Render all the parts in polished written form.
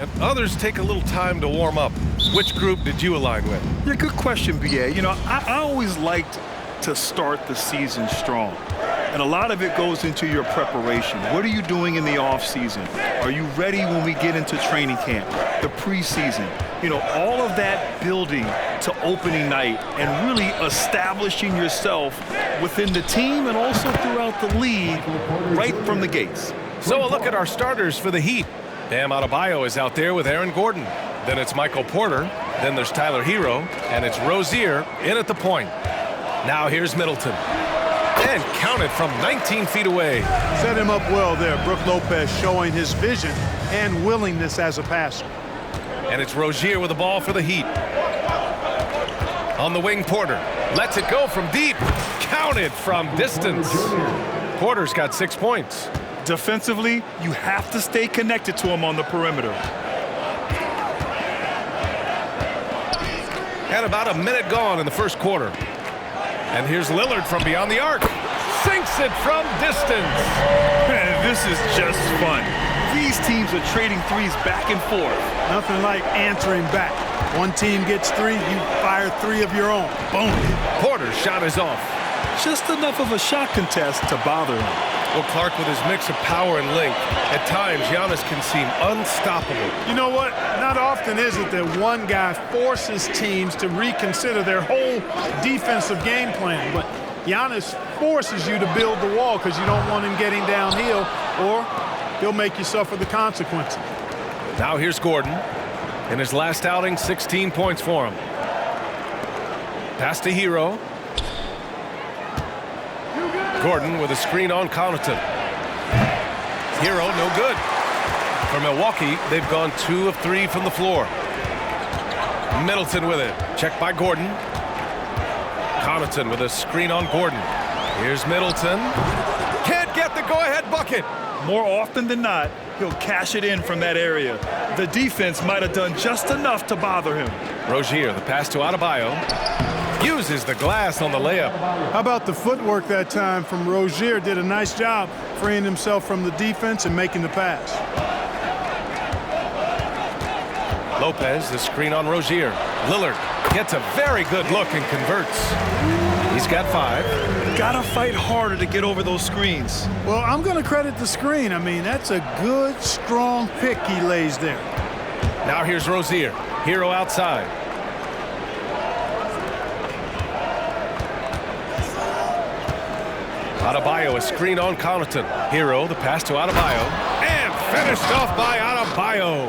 And others take a little time to warm up. Which group did you align with? Yeah, good question, BA. You know, I always liked to start the season strong. And a lot of it goes into your preparation. What are you doing in the off season? Are you ready when we get into training camp, the preseason? You know, all of that building to opening night and really establishing yourself within the team and also throughout the league right from the gates. So a look at our starters for the Heat. Bam Adebayo is out there with Aaron Gordon. Then it's Michael Porter. Then there's Tyler Hero. And it's Rozier in at the point. Now here's Middleton. And counted from 19 feet away. Set him up well there. Brook Lopez showing his vision and willingness as a passer. And it's Rozier with the ball for the Heat. On the wing, Porter lets it go from deep. Counted from distance. Porter's got 6 points. Defensively, you have to stay connected to him on the perimeter. And about a minute gone in the first quarter. And here's Lillard from beyond the arc. Sinks it from distance. Man, this is just fun. These teams are trading threes back and forth. Nothing like answering back. One team gets three, you fire three of your own. Boom. Porter's shot is off. Just enough of a shot contest to bother him. Well, Clark, with his mix of power and length, at times Giannis can seem unstoppable. You know what? Not often is it that one guy forces teams to reconsider their whole defensive game plan, but Giannis forces you to build the wall because you don't want him getting downhill, or he'll make you suffer the consequences. Now here's Gordon. In his last outing, 16 points for him. Pass to Hero. Gordon with a screen on Connaughton. Hero, no good. For Milwaukee, they've gone 2 of 3 from the floor. Middleton with it. Checked by Gordon. Connaughton with a screen on Gordon. Here's Middleton. Can't get the go-ahead bucket. More often than not, he'll cash it in from that area. The defense might have done just enough to bother him. Rozier, the pass to Adebayo. Uses the glass on the layup. How about the footwork that time from Rozier? Did a nice job freeing himself from the defense and making the pass. Lopez, the screen on Rozier. Lillard gets a very good look and converts. He's got 5. Gotta fight harder to get over those screens. Well, I'm going to credit the screen. I mean, that's a good, strong pick he lays there. Now here's Rozier. Hero outside. Adebayo, a screen on Connaughton. Hero, the pass to Adebayo. And finished off by Adebayo.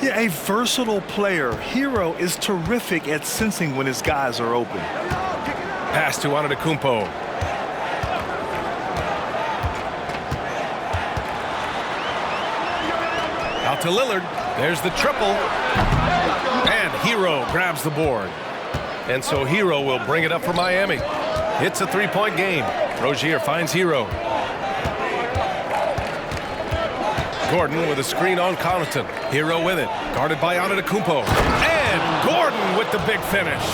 Yeah, a versatile player. Hero is terrific at sensing when his guys are open. Pass to Antetokounmpo. Out to Lillard. There's the triple. And Hero grabs the board. And so Hero will bring it up for Miami. It's a 3-point game. Rozier finds Hero. Gordon with a screen on Connaughton. Hero with it. Guarded by Antetokounmpo. And Gordon with the big finish.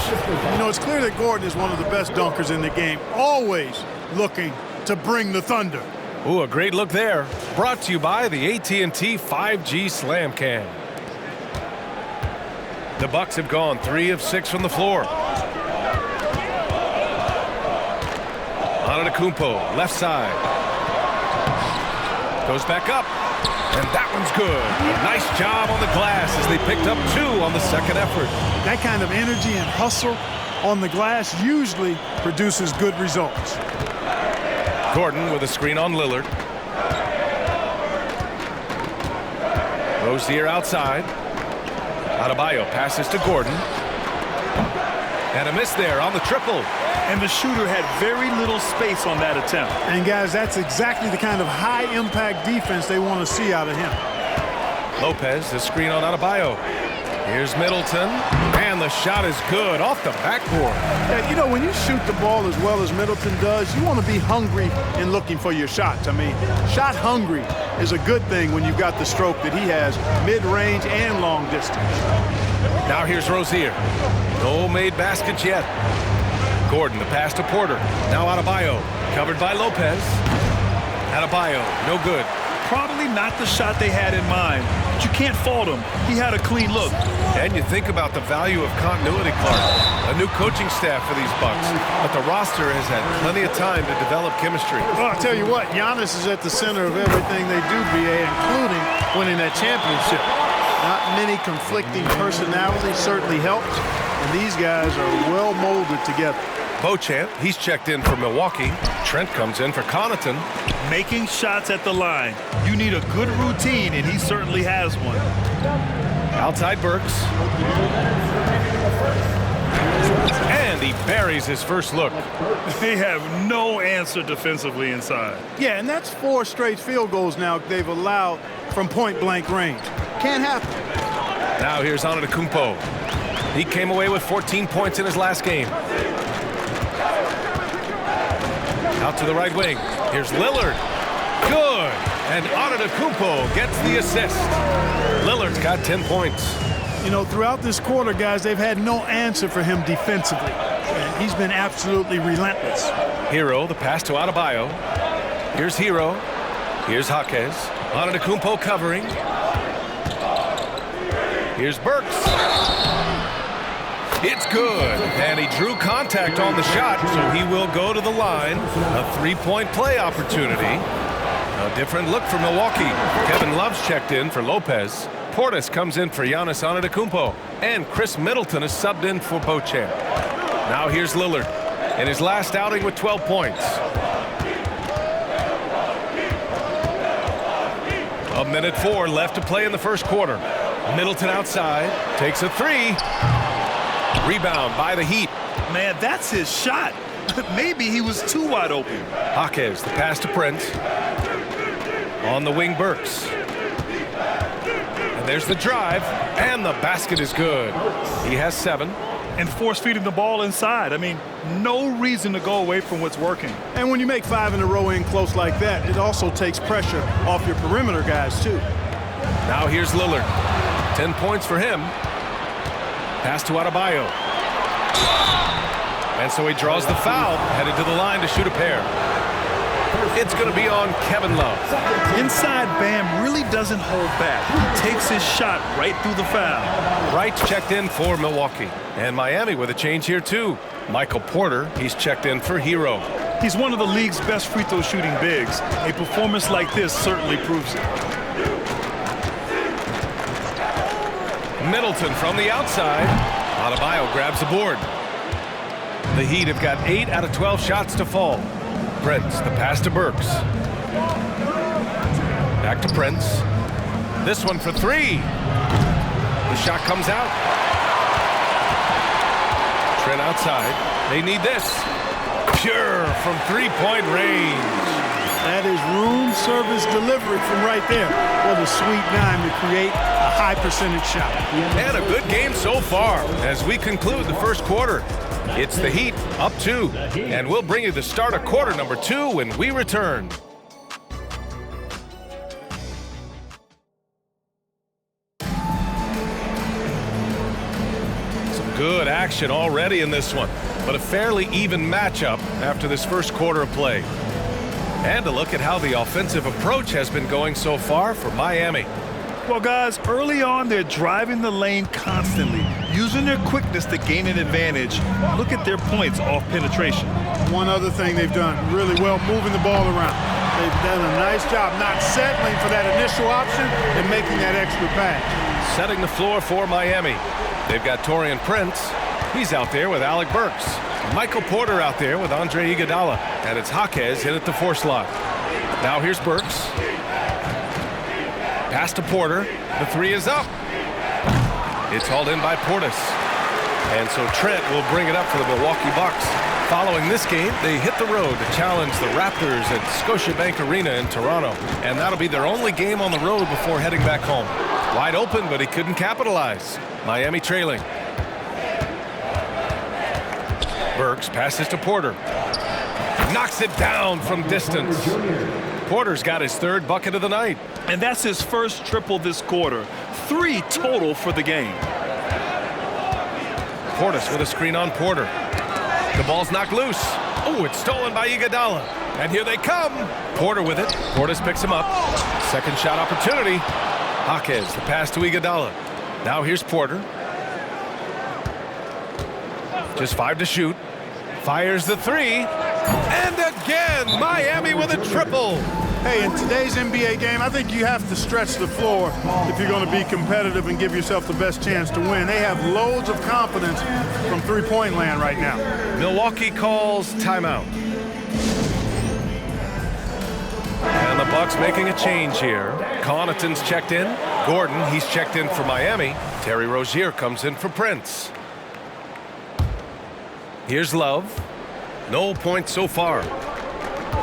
You know, it's clear that Gordon is one of the best dunkers in the game. Always looking to bring the thunder. Ooh, a great look there. Brought to you by the AT&T 5G Slam Cam. The Bucks have gone 3 of 6 from the floor. Antetokounmpo, left side. Goes back up. And that one's good. Nice job on the glass as they picked up 2 on the second effort. That kind of energy and hustle on the glass usually produces good results. Gordon with a screen on Lillard. Rozier outside. Adebayo passes to Gordon. And a miss there on the triple. And the shooter had very little space on that attempt. And guys, that's exactly the kind of high-impact defense they want to see out of him. Lopez, the screen on Adebayo. Here's Middleton. And the shot is good off the backboard. Yeah, you know, when you shoot the ball as well as Middleton does, you want to be hungry in looking for your shots. I mean, shot hungry is a good thing when you've got the stroke that he has, mid-range and long distance. Now here's Rozier. No made baskets yet. Gordon, the pass to Porter. Now Adebayo, covered by Lopez. Adebayo, no good. Probably not the shot they had in mind, but you can't fault him. He had a clean look. And you think about the value of continuity, Clark. A new coaching staff for these Bucks, but the roster has had plenty of time to develop chemistry. Well, I'll tell you what, Giannis is at the center of everything they do, BA, including winning that championship. Not many conflicting personalities certainly helped, and these guys are well molded together. Beauchamp, he's checked in for Milwaukee. Trent comes in for Connaughton. Making shots at the line. You need a good routine, and he certainly has one. Outside Burks. And he buries his first look. They have no answer defensively inside. Yeah, and that's 4 straight field goals now they've allowed from point-blank range. Can't happen. Now here's Antetokounmpo. He came away with 14 points in his last game. Out to the right wing. Here's Lillard. Good. And Antetokounmpo gets the assist. Lillard's got 10 points. You know, throughout this quarter, guys, they've had no answer for him defensively. And he's been absolutely relentless. Hero, the pass to Adebayo. Here's Hero. Here's Jaquez. Antetokounmpo covering. Here's Burks. It's good. And he drew contact on the shot, so he will go to the line. A 3-point play opportunity. A different look for Milwaukee. Kevin Love's checked in for Lopez. Portis comes in for Giannis Antetokounmpo. And Chris Middleton is subbed in for Beauchamp. Now here's Lillard in his last outing with 12 points. A minute 4 left to play in the first quarter. Middleton outside, takes a 3. Rebound by the Heat. Man, that's his shot. Maybe he was too wide open. Jaquez, the pass to Prince. On the wing, Burks. And there's the drive, and the basket is good. He has 7. And force feeding the ball inside. I mean, no reason to go away from what's working. And when you make 5 in a row in close like that, it also takes pressure off your perimeter guys, too. Now here's Lillard. 10 points for him. Pass to Adebayo. And so he draws the foul, headed to the line to shoot a pair. It's going to be on Kevin Love. Inside, Bam really doesn't hold back. He takes his shot right through the foul. Wright's checked in for Milwaukee. And Miami with a change here, too. Michael Porter, he's checked in for Hero. He's one of the league's best free throw shooting bigs. A performance like this certainly proves it. Middleton from the outside. Adebayo grabs the board. The Heat have got 8 out of 12 shots to fall. Prince, the pass to Burks. Back to Prince. This one for 3. The shot comes out. Trent outside. They need this. Pure from 3-point range. That is room service delivery from right there. What a sweet dime to create a high percentage shot. And a good game so far as we conclude the first quarter. It's the Heat up 2, and we'll bring you the start of quarter number 2 when we return. Some good action already in this one, but a fairly even matchup after this first quarter of play. And a look at how the offensive approach has been going so far for Miami. Well, guys, early on, they're driving the lane constantly, using their quickness to gain an advantage. Look at their points off penetration. One other thing they've done really well, moving the ball around. They've done a nice job not settling for that initial option and making that extra pass. Setting the floor for Miami. They've got Taurean Prince. He's out there with Alec Burks. Michael Porter out there with Andre Iguodala. And it's Jaquez hit at the 4 slot. Now here's Burks. Pass to Porter. The 3 is up. It's hauled in by Portis. And so Trent will bring it up for the Milwaukee Bucks. Following this game, they hit the road to challenge the Raptors at Scotiabank Arena in Toronto. And that'll be their only game on the road before heading back home. Wide open, but he couldn't capitalize. Miami trailing. Burks passes to Porter. Knocks it down from distance. Porter's got his 3rd bucket of the night. And that's his first triple this quarter. 3 total for the game. Portis with a screen on Porter. The ball's knocked loose. Oh, it's stolen by Iguodala. And here they come. Porter with it. Portis picks him up. Second shot opportunity. Jaquez, the pass to Iguodala. Now here's Porter. Just 5 to shoot. Fires the 3. And again, Miami with a triple. Hey, in today's NBA game, I think you have to stretch the floor if you're going to be competitive and give yourself the best chance to win. They have loads of confidence from three-point land right now. Milwaukee calls timeout. And the Bucks making a change here. Connaughton's checked in. Gordon, he's checked in for Miami. Terry Rozier comes in for Prince. Here's Love. No points so far.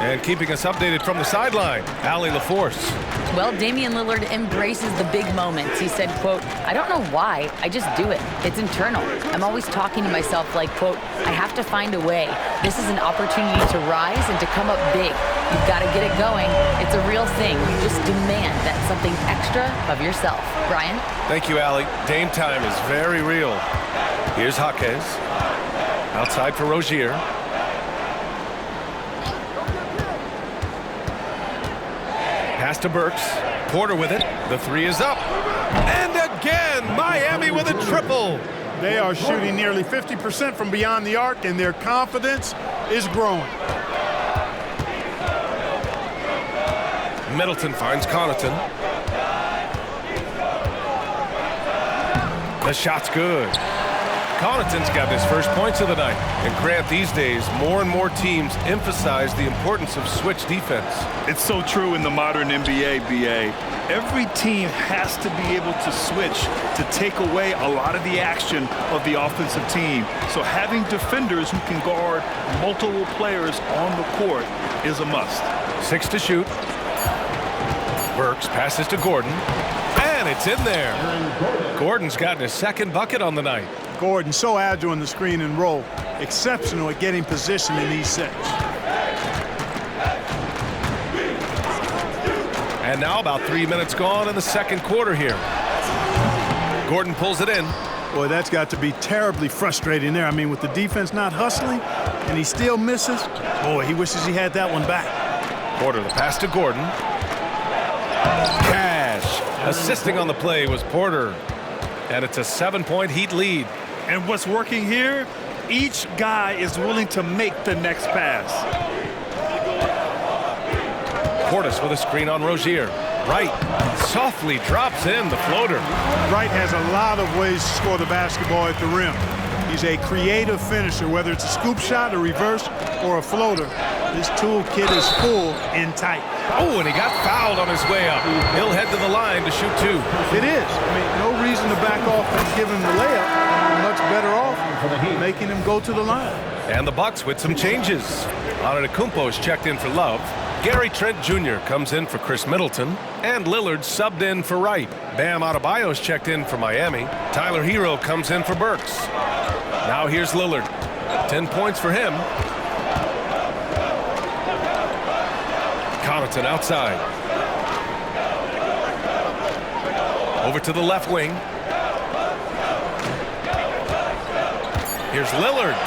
And keeping us updated from the sideline, Allie LaForce. Well, Damian Lillard embraces the big moments. He said, quote, "I don't know why, I just do it. It's internal. I'm always talking to myself like, quote, I have to find a way. This is an opportunity to rise and to come up big. You've got to get it going. It's a real thing. You just demand that something extra of yourself." Brian? Thank you, Allie. Dame time is very real. Here's Jaquez. Outside for Rozier. Pass to Burks. Porter with it. The 3 is up. And again, Miami with a triple. They are shooting nearly 50% from beyond the arc, and their confidence is growing. Middleton finds Connaughton. The shot's good. Connaughton's got his first points of the night. And Grant, these days, more and more teams emphasize the importance of switch defense. It's so true in the modern NBA, BA. Every team has to be able to switch to take away a lot of the action of the offensive team. So having defenders who can guard multiple players on the court is a must. 6 to shoot. Burks passes to Gordon. And it's in there. Gordon's gotten his second bucket on the night. Gordon, so agile in the screen and roll. Exceptional at getting position in these sets. And now about 3 minutes gone in the second quarter here. Gordon pulls it in. Boy, that's got to be terribly frustrating there. I mean, with the defense not hustling and he still misses, boy, he wishes he had that one back. Porter, the pass to Gordon. Cash. Assisting on the play was Porter. And it's a 7-point Heat lead. And what's working here, each guy is willing to make the next pass. Portis with a screen on Rozier. Wright softly drops in the floater. Wright has a lot of ways to score the basketball at the rim. He's a creative finisher, whether it's a scoop shot, a reverse, or a floater. This toolkit is full and tight. Oh, and he got fouled on his way up. He'll head to the line to shoot 2. It is. I mean, no reason to back off and give him the layup. Much better off making him go to the line. And the Bucks with some changes. Antetokounmpo's checked in for Love. Gary Trent Jr. comes in for Chris Middleton. And Lillard subbed in for Wright. Bam Adebayo's checked in for Miami. Tyler Hero comes in for Burks. Now here's Lillard. 10 points for him. Connaughton outside. Over to the left wing. Here's Lillard.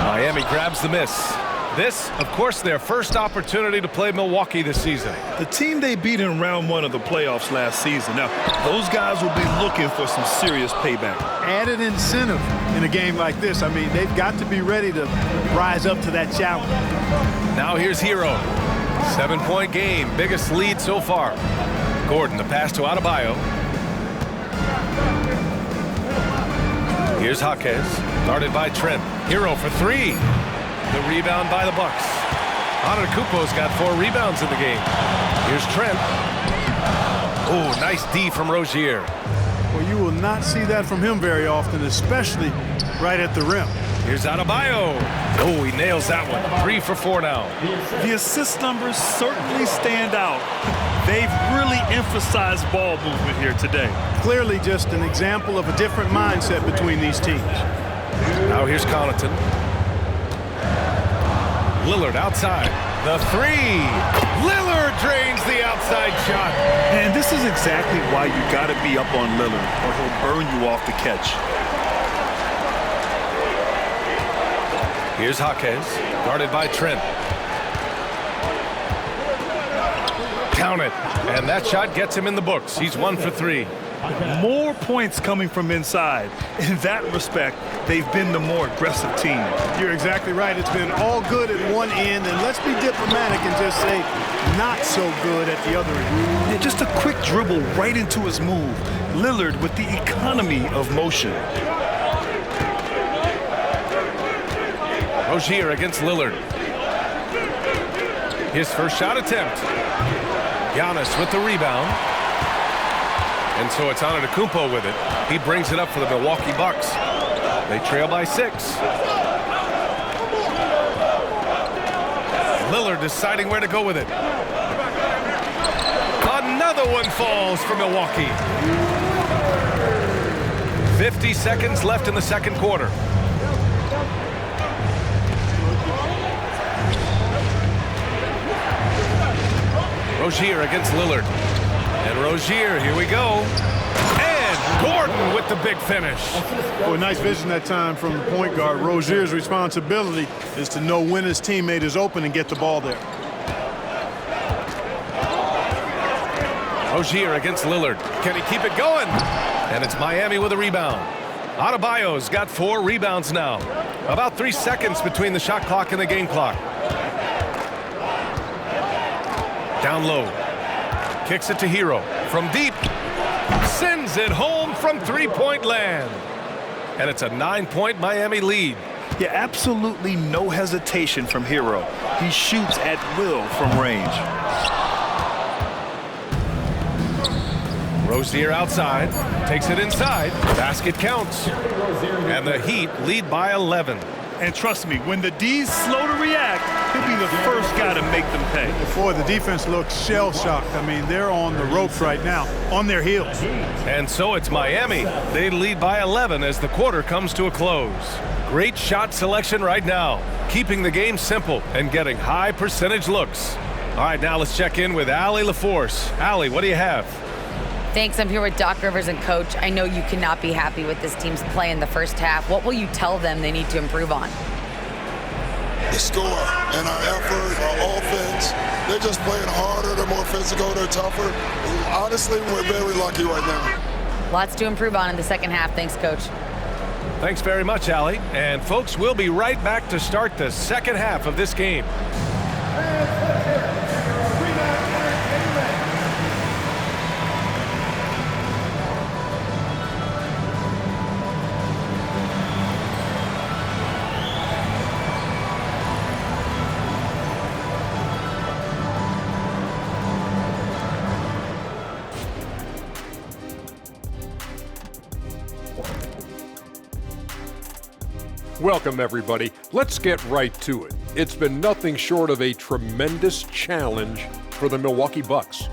Miami grabs the miss. This, of course, their first opportunity to play Milwaukee this season. The team they beat in round 1 of the playoffs last season. Now, those guys will be looking for some serious payback. Added incentive in a game like this. I mean, they've got to be ready to rise up to that challenge. Now here's Hero. 7-point game, biggest lead so far. Gordon, the pass to Adebayo. Here's Jaquez, guarded by Trent. Hero for 3. The rebound by the Bucks. Antetokounmpo's got 4 rebounds in the game. Here's Trent. Oh, nice D from Rozier. Well, you will not see that from him very often, especially right at the rim. Here's Adebayo. Oh, he nails that one. 3 for 4 now. The assist numbers certainly stand out. They've really emphasized ball movement here today. Clearly just an example of a different mindset between these teams. Now here's Connaughton. Lillard outside. The 3. Lillard drains the outside shot. And this is exactly why you got to be up on Lillard, or he'll burn you off the catch. Here's Jaquez, guarded by Trent. Count it. And that shot gets him in the books. He's 1 for 3. More points coming from inside. In that respect, they've been the more aggressive team. You're exactly right. It's been all good at one end, and let's be diplomatic and just say not so good at the other end. Yeah, just a quick dribble right into his move. Lillard with the economy of motion. Rozier against Lillard. His first shot attempt. Giannis with the rebound. And so it's Antetokounmpo with it. He brings it up for the Milwaukee Bucks. They trail by 6. Lillard deciding where to go with it. Another one falls for Milwaukee. 50 seconds left in the second quarter. Rozier against Lillard. And Rozier, here we go. And Gordon with the big finish. Boy, nice vision that time from the point guard. Rozier's responsibility is to know when his teammate is open and get the ball there. Rozier against Lillard. Can he keep it going? And it's Miami with a rebound. Adebayo's got 4 rebounds now. About 3 seconds between the shot clock and the game clock. Down low. Kicks it to Hero. From deep. Sends it home from three-point land. And it's a 9-point Miami lead. Yeah, absolutely no hesitation from Hero. He shoots at will from range. Rozier outside. Takes it inside. Basket counts. And the Heat lead by 11. And trust me, when the D's slow to react, he'll be the first guy to make them pay. Boy, the defense looks shell-shocked. I mean, they're on the ropes right now, on their heels. And so it's Miami. They lead by 11 as the quarter comes to a close. Great shot selection right now, keeping the game simple and getting high percentage looks. All right, now let's check in with Allie LaForce. Allie, what do you have? Thanks. I'm here with Doc Rivers and Coach. I know you cannot be happy with this team's play in the first half. What will you tell them they need to improve on? The score and our effort, our offense. They're just playing harder. They're more physical. They're tougher. Honestly, we're very lucky right now. Lots to improve on in the second half. Thanks, Coach. Thanks very much, Allie. And folks, we'll be right back to start the second half of this game. Welcome, everybody. Let's get right to it. It's been nothing short of a tremendous challenge for the Milwaukee Bucks.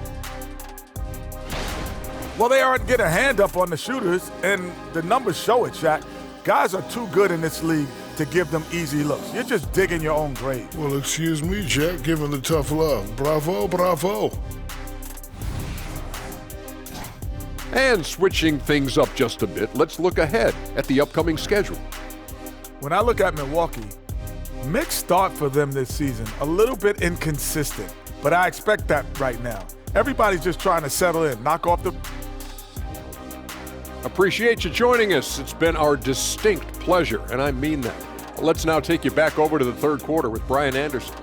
Well, they aren't getting a hand up on the shooters, and the numbers show it, Shaq. Guys are too good in this league to give them easy looks. You're just digging your own grave. Well, excuse me, Jack, giving the tough love. Bravo, bravo. And switching things up just a bit, let's look ahead at the upcoming schedule. When I look at Milwaukee, mixed start for them this season. A little bit inconsistent, but I expect that right now. Everybody's just trying to settle in, knock off the... Appreciate you joining us. It's been our distinct pleasure, and I mean that. Let's now take you back over to the third quarter with Brian Anderson.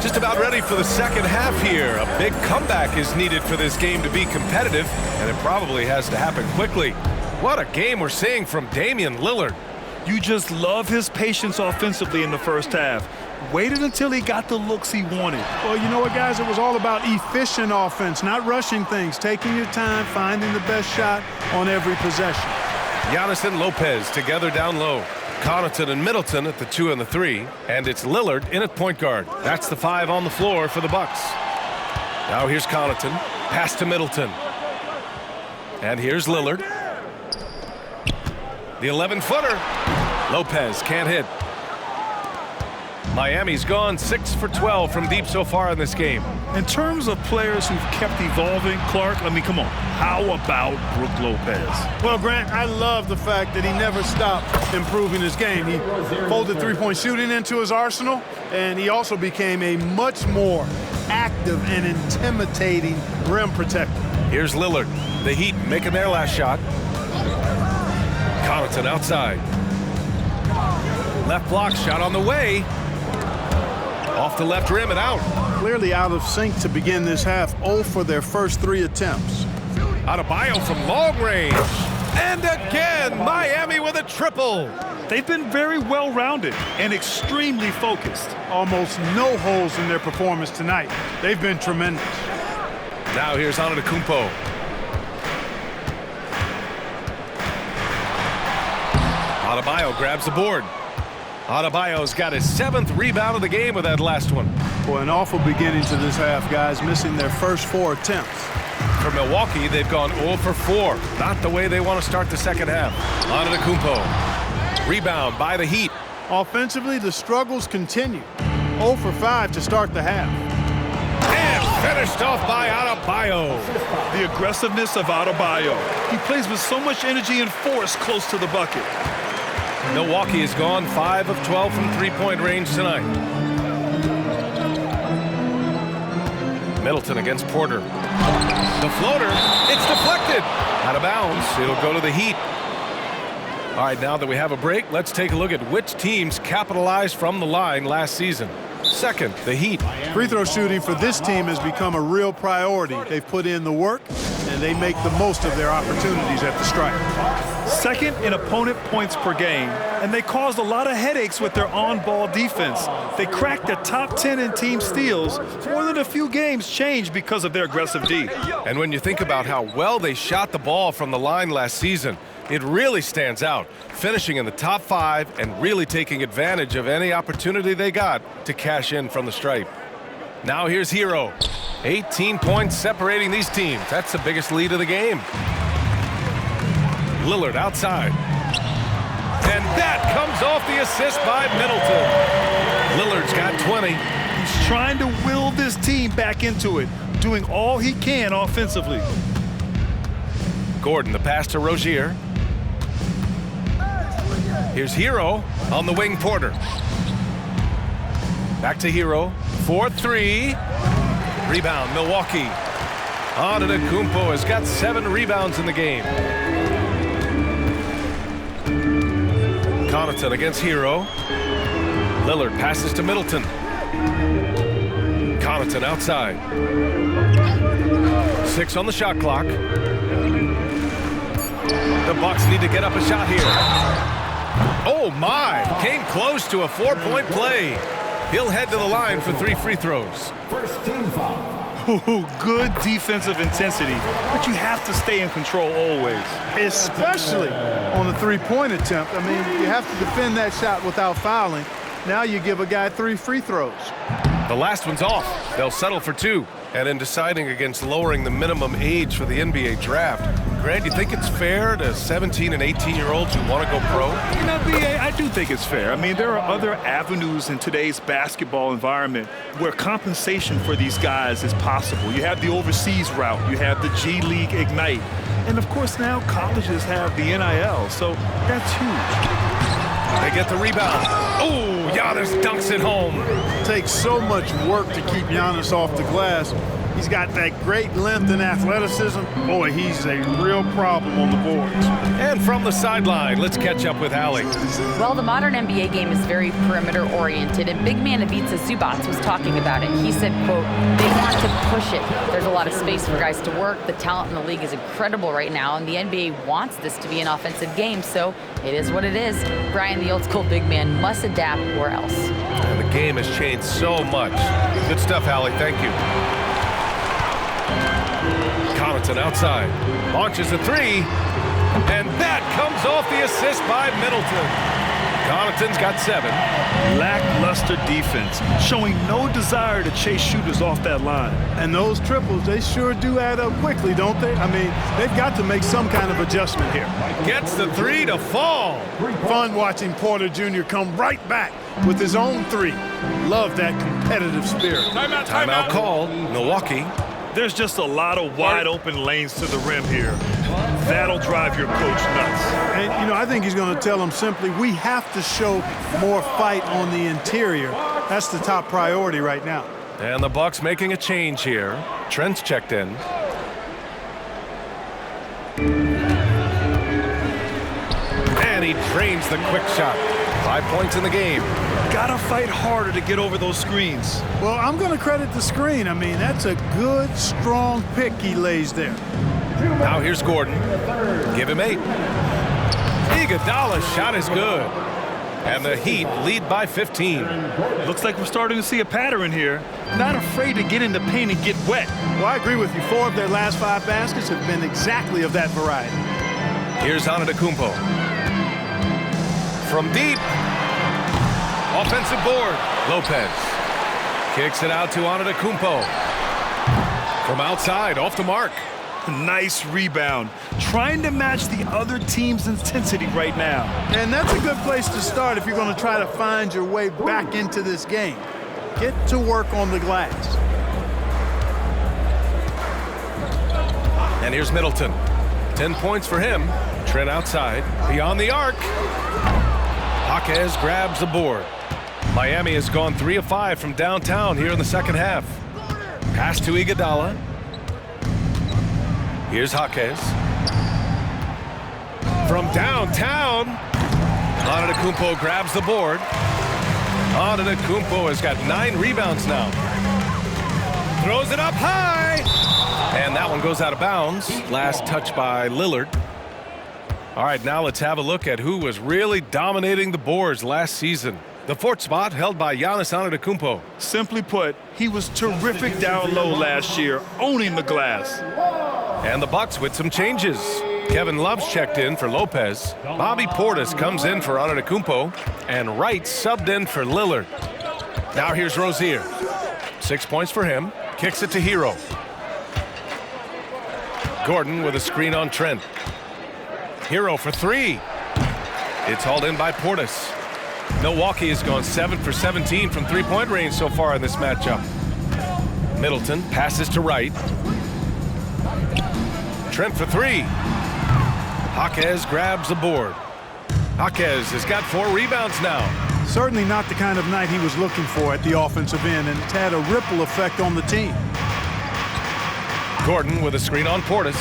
Just about ready for the second half here. A big comeback is needed for this game to be competitive, and it probably has to happen quickly. What a game we're seeing from Damian Lillard. You just love his patience offensively in the first half. Waited until he got the looks he wanted. Well, you know what, guys? It was all about efficient offense, not rushing things, taking your time, finding the best shot on every possession. Giannis and Lopez together down low. Connaughton and Middleton at the 2 and the 3, and it's Lillard in at point guard. That's the 5 on the floor for the Bucks. Now here's Connaughton, pass to Middleton. And here's Lillard. The 11-footer. Lopez can't hit. Miami's gone 6 for 12 from deep so far in this game. In terms of players who've kept evolving, Clark, I mean, come on. How about Brook Lopez? Well, Grant, I love the fact that he never stopped improving his game. He folded three-point shooting into his arsenal, and he also became a much more active and intimidating rim protector. Here's Lillard. The Heat making their last shot. Connaughton outside. Left block shot on the way. Off the left rim and out. Clearly out of sync to begin this half. 0 for their first 3 attempts. Adebayo from long range. And again, Miami with a triple. They've been very well-rounded and extremely focused. Almost no holes in their performance tonight. They've been tremendous. Now here's Antetokounmpo. Adebayo grabs the board. Adebayo's got his 7th rebound of the game with that last one. Boy, an awful beginning to this half, guys, missing their first 4 attempts. For Milwaukee, they've gone 0 for 4. Not the way they want to start the second half. Antetokounmpo. Rebound by the Heat. Offensively, the struggles continue. 0 for 5 to start the half. And finished off by Adebayo. The aggressiveness of Adebayo. He plays with so much energy and force close to the bucket. Milwaukee has gone 5 of 12 from three-point range tonight. Middleton against Porter. The floater, it's deflected. Out of bounds, it'll go to the Heat. All right, now that we have a break, let's take a look at which teams capitalized from the line last season. Second, the Heat. Free throw shooting for this team has become a real priority. They've put in the work, and they make the most of their opportunities at the stripe. Second in opponent points per game, and they caused a lot of headaches with their on-ball defense. They cracked the top 10 in team steals. More than a few games changed because of their aggressive D. And when you think about how well they shot the ball from the line last season, it really stands out, finishing in the top 5 and really taking advantage of any opportunity they got to cash in from the stripe. Now here's Hero. 18 points separating these teams. That's the biggest lead of the game. Lillard outside. And that comes off the assist by Middleton. Lillard's got 20. He's trying to will this team back into it, doing all he can offensively. Gordon, the pass to Rozier. Here's Hero on the wing, Porter. Back to Hero. 4-3. Rebound, Milwaukee. Antetokounmpo has got 7 rebounds in the game. Connaughton against Hero. Lillard passes to Middleton. Connaughton outside. 6 on the shot clock. The Bucks need to get up a shot here. Oh my! Came close to a 4-point play. He'll head to the line for 3 free throws. First team foul. Ooh, good defensive intensity, but you have to stay in control always. Especially on the three-point attempt. I mean, you have to defend that shot without fouling. Now you give a guy 3 free throws. The last one's off. They'll settle for 2. And in deciding against lowering the minimum age for the NBA draft, Grant, you think it's fair to 17 and 18-year-olds who want to go pro? You know, B.A., I do think it's fair. I mean, there are other avenues in today's basketball environment where compensation for these guys is possible. You have the overseas route. You have the G League Ignite. And, of course, now colleges have the NIL, so that's huge. They get the rebound. Oh, Giannis dunks it home. It takes so much work to keep Giannis off the glass. He's got that great length and athleticism. Boy, he's a real problem on the boards. And from the sideline, let's catch up with Allie. Well, the modern NBA game is very perimeter-oriented, and big man Ivica Zubac was talking about it. He said, quote, they want to push it. There's a lot of space for guys to work. The talent in the league is incredible right now, and the NBA wants this to be an offensive game, so it is what it is. Brian, the old-school big man, must adapt or else. And the game has changed so much. Good stuff, Allie. Thank you. Connaughton outside, launches a 3, and that comes off the assist by Middleton. Connaughton's got 7. Lackluster defense, showing no desire to chase shooters off that line. And those triples, they sure do add up quickly, don't they? I mean, they've got to make some kind of adjustment here. Gets the 3 to fall. Fun watching Porter Jr. come right back with his own 3. Love that competitive spirit. Timeout called. Milwaukee. There's just a lot of wide open lanes to the rim here. That'll drive your coach nuts. And, you know, I think he's going to tell them simply, we have to show more fight on the interior. That's the top priority right now. And the Bucks making a change here. Trent's checked in. And he drains the quick shot. 5 points in the game. Gotta fight harder to get over those screens. Well, I'm going to credit the screen. I mean, that's a good, strong pick he lays there. Now here's Gordon. Give him 8. Iguodala's shot is good. And the Heat lead by 15. Looks like we're starting to see a pattern here. Not afraid to get in the paint and get wet. Well, I agree with you. 4 of their last 5 baskets have been exactly of that variety. Here's Antetokounmpo. From deep. Offensive board. Lopez kicks it out to Antetokounmpo. From outside, off the mark. Nice rebound. Trying to match the other team's intensity right now. And that's a good place to start if you're going to try to find your way back into this game. Get to work on the glass. And here's Middleton. 10 points for him. Trent outside. Beyond the arc. Jaquez grabs the board. Miami has gone 3 of 5 from downtown here in the second half. Pass to Iguodala. Here's Jaquez. From downtown. Antetokounmpo grabs the board. Antetokounmpo has got 9 rebounds now. Throws it up high. And that one goes out of bounds. Last touch by Lillard. All right, now let's have a look at who was really dominating the boards last season. The 4th spot held by Giannis Antetokounmpo. Simply put, he was terrific down low last year, owning the glass. And the Bucks with some changes. Kevin Love's checked in for Lopez. Bobby Portis comes in for Antetokounmpo. And Wright subbed in for Lillard. Now here's Rozier. 6 points for him. Kicks it to Hero. Gordon with a screen on Trent. Hero for 3. It's hauled in by Portis. Milwaukee has gone 7 for 17 from 3-point range so far in this matchup. Middleton passes to Wright. Trent for 3. Jaquez grabs the board. Jaquez has got 4 rebounds now. Certainly not the kind of night he was looking for at the offensive end, and it's had a ripple effect on the team. Gordon with a screen on Portis.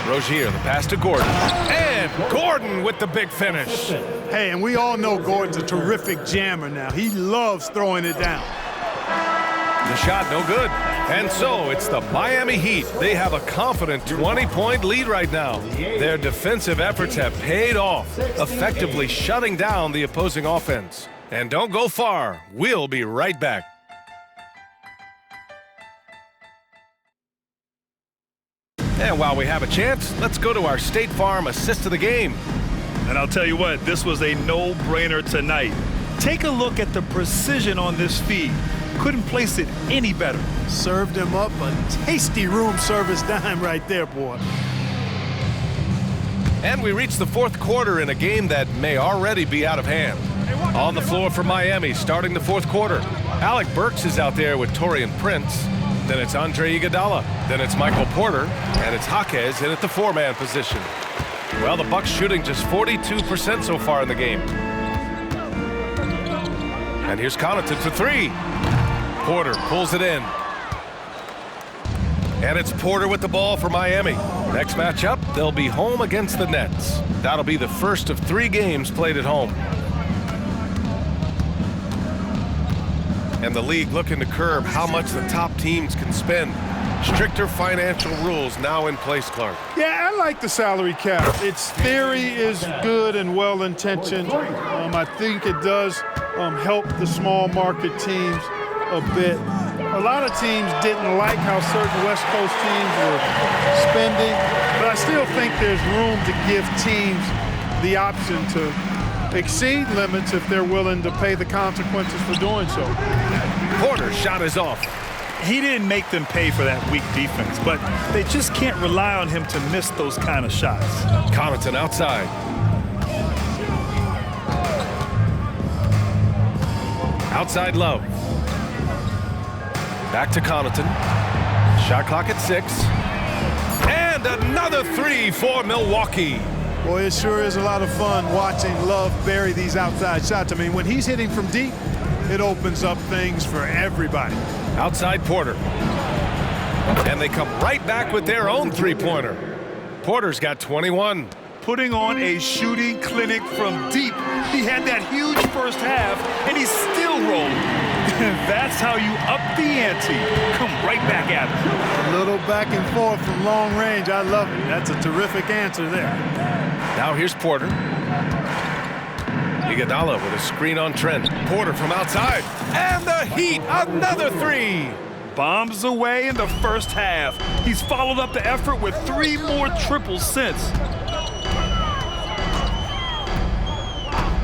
Rozier, the pass to Gordon. And Gordon with the big finish. Hey, and we all know Gordon's a terrific jammer now. He loves throwing it down. The shot no good. And so it's the Miami Heat. They have a confident 20-point lead right now. Their defensive efforts have paid off, effectively shutting down the opposing offense. And don't go far. We'll be right back. And while we have a chance, let's go to our State Farm assist of the game. And I'll tell you what, this was a no-brainer tonight. Take a look at the precision on this feed. Couldn't place it any better. Served him up a tasty room service dime right there, boy. And we reach the 4th quarter in a game that may already be out of hand. On the floor for Miami, starting the 4th quarter. Alec Burks is out there with Taurean Prince. Then it's Andre Iguodala. Then it's Michael Porter. And it's Jaquez in at the 4-man position. Well, the Bucks shooting just 42% so far in the game. And here's Connaughton for 3. Porter pulls it in. And it's Porter with the ball for Miami. Next matchup, they'll be home against the Nets. That'll be the first of 3 games played at home. And the league looking to curb how much the top teams can spend. Stricter financial rules now in place, Clark. Yeah, I like the salary cap. Its theory is good and well-intentioned. I think it does help the small market teams a bit. A lot of teams didn't like how certain West Coast teams were spending, but I still think there's room to give teams the option to exceed limits if they're willing to pay the consequences for doing so. Porter's shot is off. He didn't make them pay for that weak defense, but they just can't rely on him to miss those kind of shots. Connaughton outside. Outside Love. Back to Connaughton. Shot clock at 6. And another 3 for Milwaukee. Boy, it sure is a lot of fun watching Love bury these outside shots. I mean, when he's hitting from deep, it opens up things for everybody. Outside Porter. And they come right back with their own three-pointer. Porter's got 21. Putting on a shooting clinic from deep. He had that huge first half, and he's still rolling. That's how you up the ante. Come right back at it. A little back and forth from long range. I love it. That's a terrific answer there. Now here's Porter. Iguodala with a screen on Trent. Porter from outside. And the Heat, another 3. Bombs away in the first half. He's followed up the effort with 3 more triples since.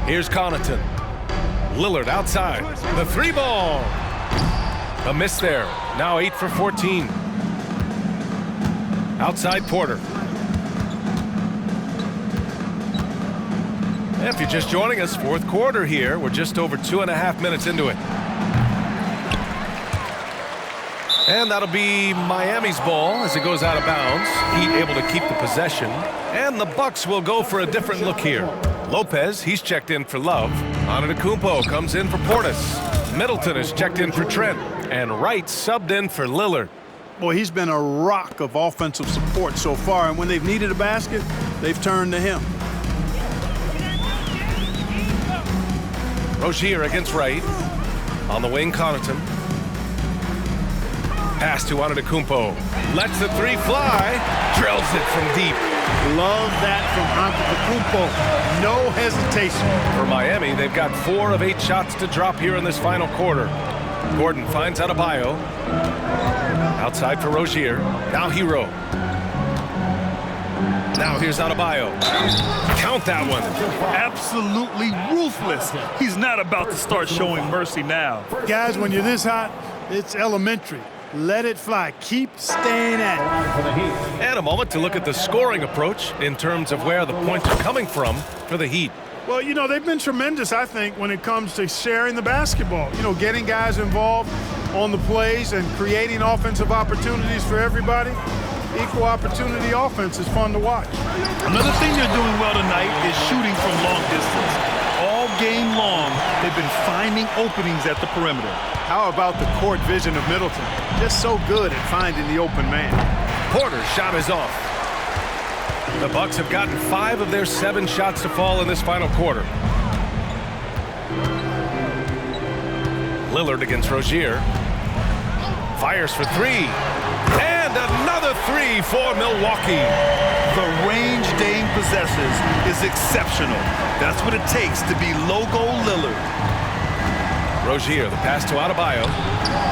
Here's Connaughton. Lillard outside. The 3-ball. A miss there. Now 8 for 14. Outside Porter. If you're just joining us, fourth quarter here. We're just over 2.5 minutes into it. And that'll be Miami's ball as it goes out of bounds. Heat able to keep the possession. And the Bucks will go for a different look here. Lopez, he's checked in for Love. Antetokounmpo comes in for Portis. Middleton is checked in for Trent. And Wright subbed in for Lillard. Boy, he's been a rock of offensive support so far, and when they've needed a basket, they've turned to him. Rozier against Wright. On the wing, Connaughton. Pass to Antetokounmpo. Lets the 3 fly. Drills it from deep. Love that from Antetokounmpo. No hesitation. For Miami, they've got 4 of 8 shots to drop here in this final quarter. Gordon finds Adebayo. Outside for Rozier. Now Hero. Now here's Adebayo. Count that one. Absolutely ruthless. He's not about to start showing mercy now. Guys, when you're this hot, it's elementary. Let it fly. Keep staying at it. And a moment to look at the scoring approach in terms of where the points are coming from for the Heat. Well, you know, they've been tremendous, I think, when it comes to sharing the basketball. You know, getting guys involved on the plays and creating offensive opportunities for everybody. Equal opportunity offense is fun to watch. Another thing they're doing well tonight is shooting from long distance. All game long, they've been finding openings at the perimeter. How about the court vision of Middleton? Just so good at finding the open man. Porter's shot is off. The Bucks have gotten 5 of their 7 shots to fall in this final quarter. Lillard against Rozier. Fires for 3. And another 3 for Milwaukee. The range Dame possesses is exceptional. That's what it takes to be logo Lillard. Rozier, the pass to Adebayo.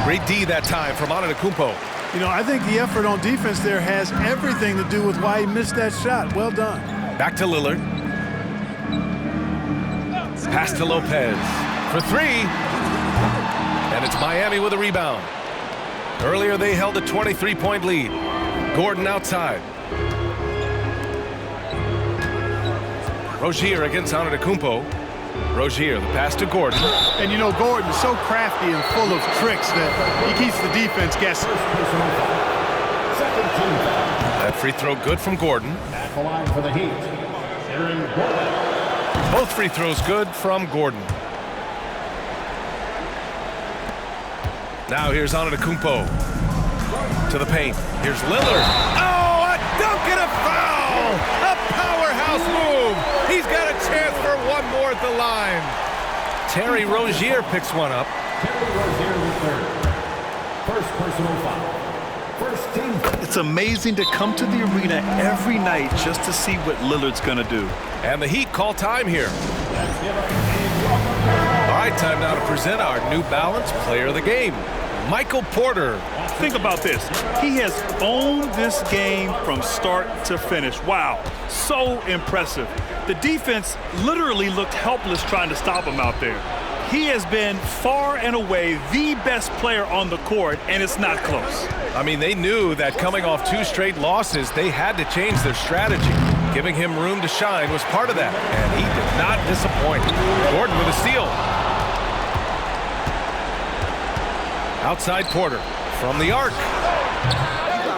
Great D that time from Antetokounmpo. You know, I think the effort on defense there has everything to do with why he missed that shot. Well done. Back to Lillard. Pass to Lopez for 3. And it's Miami with a rebound. Earlier they held a 23-point lead. Gordon outside. Rozier against Antetokounmpo. Rozier, the pass to Gordon. And you know, Gordon's so crafty and full of tricks that he keeps the defense guessing. That free throw good from Gordon. At the line for the Heat, Aaron Gordon. Both free throws good from Gordon. Now here's Antetokounmpo to the paint. Here's Lillard. Oh, a dunk and a foul! A powerhouse move. He's got a chance for one more at the line. Terry Rozier picks one up. Terry Rozier the third. First personal foul. First team. It's amazing to come to the arena every night just to see what Lillard's going to do. And the Heat call time here. All right, time now to present our New Balance Player of the Game, Michael Porter. think about this. He has owned this game from start to finish. Wow, so impressive. The defense literally looked helpless trying to stop him out there. He has been far and away the best player on the court, and it's not close. I mean, they knew that coming off 2 straight losses, they had to change their strategy. Giving him room to shine was part of that, and he did not disappoint. Gordon with a steal. Outside Porter from the arc.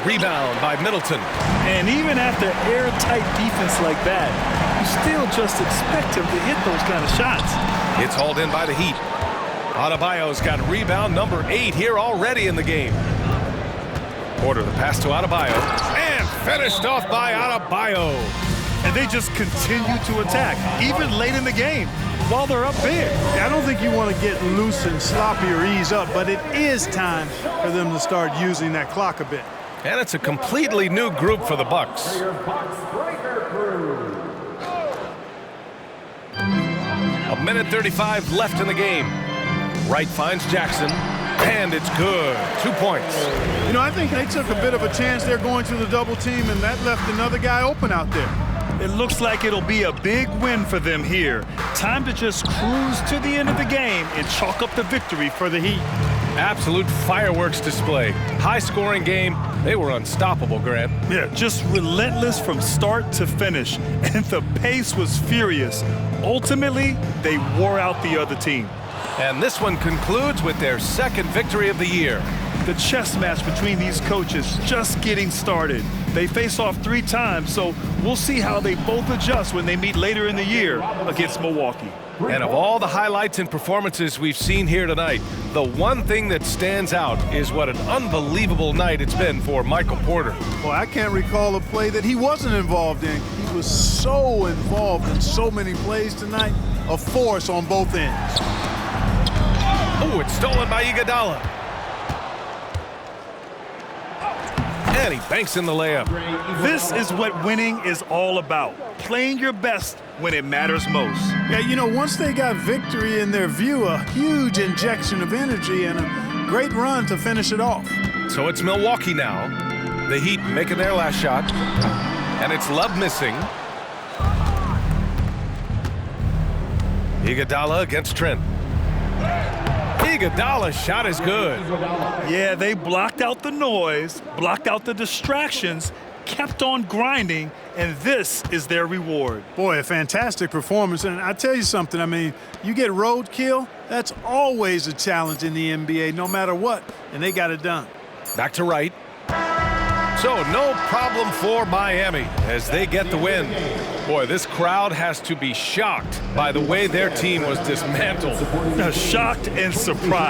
Rebound by Middleton. And even after airtight defense like that, you still just expect him to hit those kind of shots. It's hauled in by the Heat. Adebayo's got rebound number 8 here already in the game. Porter the pass to Adebayo. And finished off by Adebayo. And they just continue to attack, even late in the game, while they're up big. I don't think you want to get loose and sloppy or ease up, but it is time for them to start using that clock a bit. And it's a completely new group for the Bucks. A minute 35 left in the game. Wright finds Jackson, and it's good. 2 points. You know, I think they took a bit of a chance there going to the double team, and that left another guy open out there. It looks like it'll be a big win for them here. Time to just cruise to the end of the game and chalk up the victory for the Heat. Absolute fireworks display. High-scoring game. They were unstoppable, Grant. Yeah, just relentless from start to finish. And the pace was furious. Ultimately, they wore out the other team. And this one concludes with their second victory of the year. The chess match between these coaches just getting started. They face off 3 times, so we'll see how they both adjust when they meet later in the year against Milwaukee. And of all the highlights and performances we've seen here tonight, the one thing that stands out is what an unbelievable night it's been for Michael Porter. Well, I can't recall a play that he wasn't involved in. He was so involved in so many plays tonight, a force on both ends. Oh, it's stolen by Iguodala. And he banks in the layup. This is what winning is all about. Playing your best when it matters most. Yeah, you know, once they got victory in their view, a huge injection of energy and a great run to finish it off. So it's Milwaukee now. The Heat making their last shot. And it's Love missing. Iguodala against Trent. Iguodala's shot is good. Yeah, they blocked out the noise, blocked out the distractions, kept on grinding, and this is their reward. Boy, a fantastic performance. And I tell you something, I mean, you get roadkill, that's always a challenge in the NBA, no matter what, and they got it done. Back to Wright. So no problem for Miami as they get the win. Boy, this crowd has to be shocked by the way their team was dismantled. Shocked and surprised.